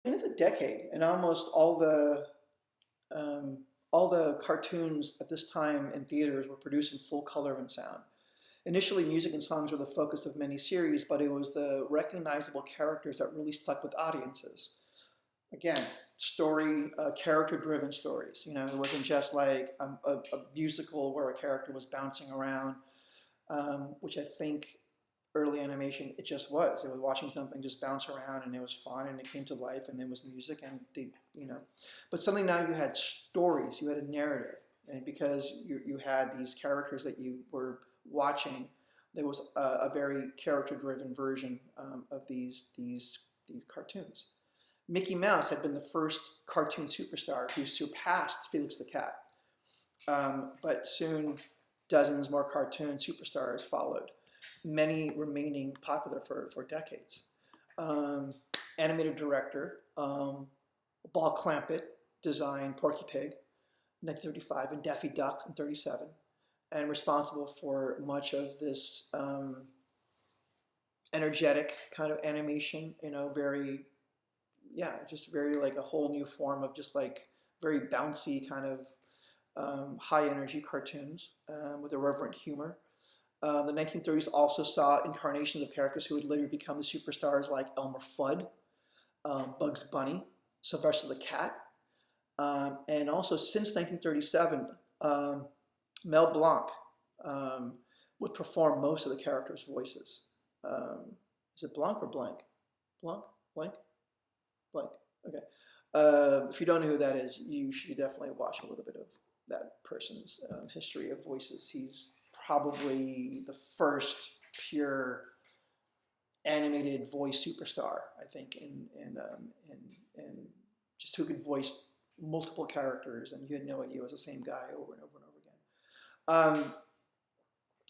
end of the decade, and um, all the cartoons at this time in theaters were produced in full color and sound. Initially, music and songs were the focus of many series, but it was the recognizable characters that really stuck with audiences. Again, character-driven stories. You know, it wasn't just like a musical where a character was bouncing around, which I think early animation it just was. It was watching something just bounce around, and it was fun, and it came to life, and there was music, and you know. But suddenly now you had stories, you had a narrative, and because you had these characters that you were watching, there was a very character-driven version of these cartoons. Mickey Mouse had been the first cartoon superstar who surpassed Felix the Cat, but soon dozens more cartoon superstars followed, many remaining popular for decades. Um, Animated director Ball Clampett designed Porky Pig in 1935 and Daffy Duck in 1937, and responsible for much of this energetic kind of animation, you know, very, yeah, just very like a whole new form of just like very bouncy kind of high energy cartoons with irreverent humor. The 1930s also saw incarnations of characters who would later become the superstars like Elmer Fudd, Bugs Bunny, Sylvester the Cat, and also since 1937, um, Mel Blanc um, would perform most of the characters' voices. Um, is it Blanc or Blank? Blanc? Blank? Blank. Okay. If you don't know who that is, you should definitely watch a little bit of that person's history of voices. He's probably the first pure animated voice superstar, I think, in just who could voice multiple characters, and you had no idea it was the same guy over and over and over again.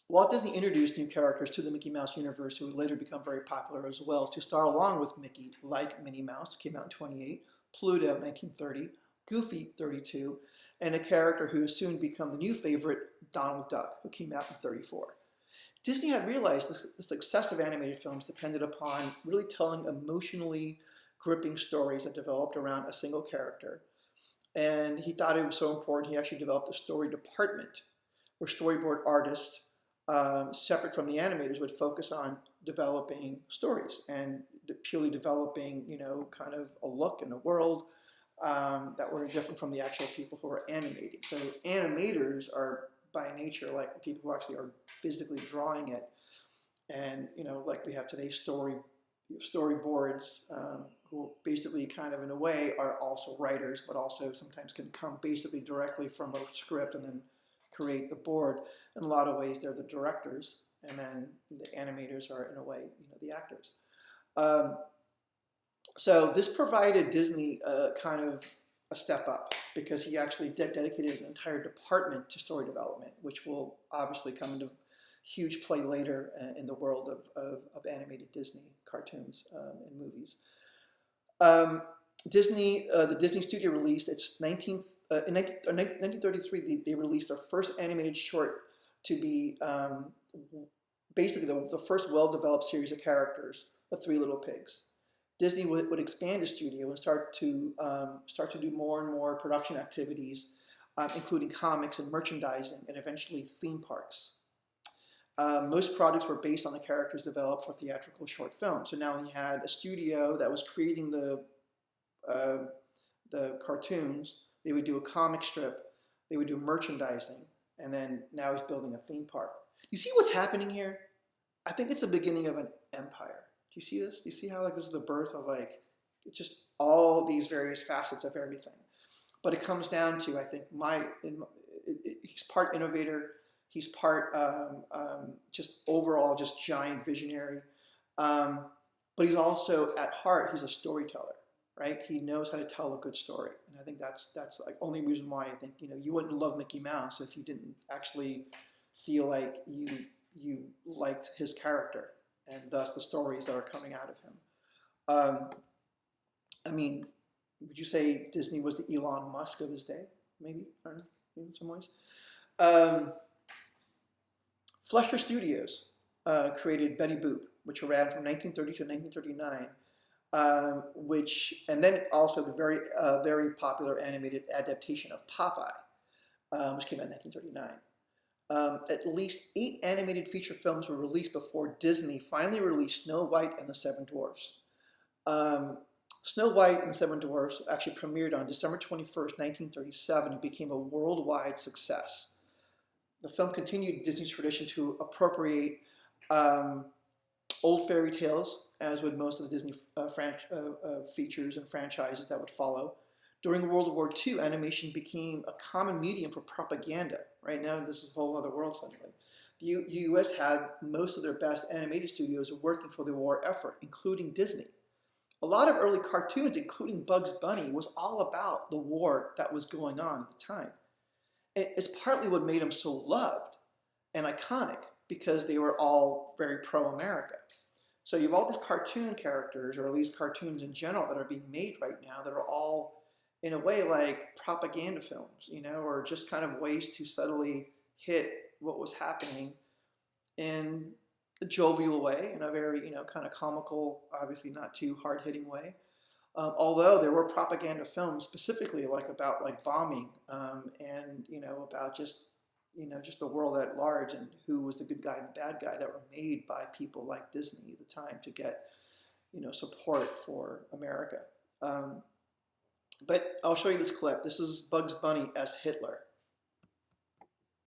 Walt Disney introduced new characters to the Mickey Mouse universe who would later become very popular as well to star along with Mickey, like Minnie Mouse, came out in 1928, Pluto, 1930, Goofy, 1932, and a character who has soon become the new favorite, Donald Duck, who came out in 1934. Disney had realized the success of animated films depended upon really telling emotionally gripping stories that developed around a single character. And he thought it was so important, he actually developed a story department where storyboard artists, separate from the animators, would focus on developing stories and purely developing, you know, kind of a look and a world that were different from the actual people who are animating. So animators are by nature like the people who actually are physically drawing it, and you know, like we have today's storyboards, who basically kind of in a way are also writers, but also sometimes can come basically directly from a script and then create the board. In a lot of ways, they're the directors, and then the animators are in a way, you know, the actors. Um, so this provided Disney kind of a step up because he actually dedicated an entire department to story development, which will obviously come into huge play later in the world of animated Disney cartoons and movies. Um, the Disney Studio released its 19th, in 1933, they released their first animated short to be basically the first well-developed series of characters, The Three Little Pigs. Disney would expand the studio and start to do more and more production activities, including comics and merchandising, and eventually theme parks. Most projects were based on the characters developed for theatrical short films. So now he had a studio that was creating uh, the cartoons. They would do a comic strip. They would do merchandising, and then now he's building a theme park. You see what's happening here? I think it's the beginning of an empire. Do you see this? Do you see how like this is the birth of like it's just all these various facets of everything? But it comes down to I think he's part innovator, he's part just overall just giant visionary, um, but he's also at heart he's a storyteller, right? He knows how to tell a good story, and I think that's like only reason why I think you know you wouldn't love Mickey Mouse if you didn't actually feel like you liked his character and thus the stories that are coming out of him. Um, I mean, would you say Disney was the Elon Musk of his day? Maybe, I don't know, in some ways. Um, Fleischer Studios created Betty Boop, which ran from 1930 to 1939, and then also the very popular animated adaptation of Popeye, which came out in 1939. At least 8 animated feature films were released before Disney finally released Snow White and the Seven Dwarfs. Um, Snow White and the Seven Dwarfs actually premiered on December 21st, 1937, and became a worldwide success. The film continued Disney's tradition to appropriate um, old fairy tales, as would most of the Disney features and franchises that would follow. During World War II, animation became a common medium for propaganda. Right now, this is a whole other world suddenly. The U.S. had most of their best animated studios working for the war effort, including Disney. A lot of early cartoons, including Bugs Bunny, was all about the war that was going on at the time. It's partly what made them so loved and iconic, because they were all very pro-America. So you have all these cartoon characters, or at least cartoons in general, that are being made right now that are all, in a way, like propaganda films, or just kind of ways to subtly hit what was happening in a jovial way, in a very, kind of comical, obviously not too hard-hitting way. Although there were propaganda films specifically about bombing, and about just the world at large, and who was the good guy and the bad guy, that were made by people like Disney at the time to get support for America. But I'll show you this clip. This is Bugs Bunny as Hitler.